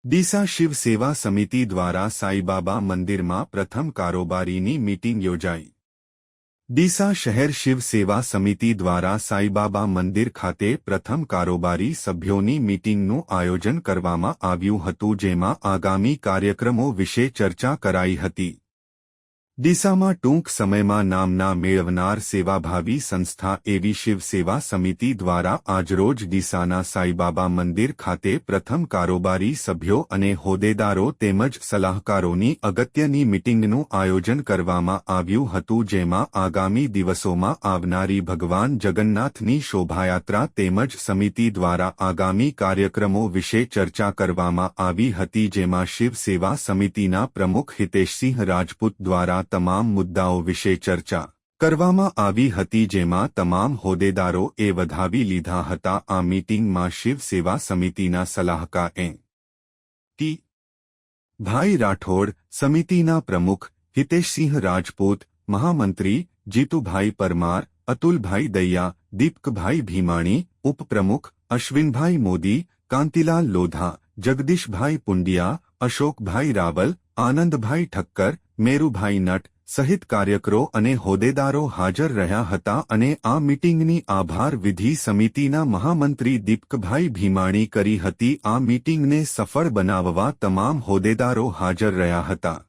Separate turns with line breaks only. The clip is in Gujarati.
ડીસા શિવ સેવા સમિતિ દ્વારા સાઈબાબા મંદિરમાં પ્રથમ કારોબારીની મીટિંગ યોજાઈ। ડીસા શહેર શિવ સેવા સમિતિ દ્વારા સાઈબાબા મંદિર ખાતે પ્રથમ કારોબારી સભ્યોની મીટિંગનું આયોજન કરવામાં આવ્યું હતું, જેમાં આગામી કાર્યક્રમો વિશે ચર્ચા કરાઈ હતી। ડીસામાં ટૂંક સમયમાં નામના મેળવનાર સેવાભાવી સંસ્થા એવી શિવ સેવા સમિતિ દ્વારા આજરોજ ડીસાના સાઈબાબા મંદિર ખાતે પ્રથમ કારોબારી સભ્યો અને હોદ્દેદારો તેમજ સલાહકારોની અગત્યની મીટિંગનું આયોજન કરવામાં આવ્યું હતું, જેમાં આગામી દિવસોમાં આવનારી ભગવાન જગન્નાથની શોભાયાત્રા તેમજ સમિતિ દ્વારા આગામી કાર્યક્રમો વિશે ચર્ચા કરવામાં આવી હતી, જેમાં શિવ સેવા સમિતિના પ્રમુખ હિતેશસિંહ રાજપૂત દ્વારા તમામ મુદ્દાઓ વિશે ચર્ચા કરવામાં આવી હતી, જેમાં તમામ હોદ્દેદારોએ વધાવી લીધા હતા। આ મીટિંગમાં શિવ સેવા સમિતિના સલાહકાર ટી ભાઈ રાઠોડ, સમિતિના પ્રમુખ હિતેશસિંહ રાજપૂત, મહામંત્રી જીતુભાઈ પરમાર, અતુલભાઈ દૈયા, દીપકભાઈ ભીમાણી, ઉપપ્રમુખ અશ્વિનભાઈ મોદી, કાંતિલાલ લોધા, જગદીશભાઈ પુંડિયા, અશોકભાઈ રાવલ, આનંદભાઈ ઠક્કર, મેરુભાઈ નટ સહિત કાર્યકરો અને હોદ્દેદારો હાજર રહ્યા હતા અને આ મીટિંગની આભાર વિધિ સમિતિના મહામંત્રી દીપકભાઈ ભીમાણી કરી હતી। આ મીટિંગને સફળ બનાવવા તમામ હોદ્દેદારો હાજર રહ્યા હતા।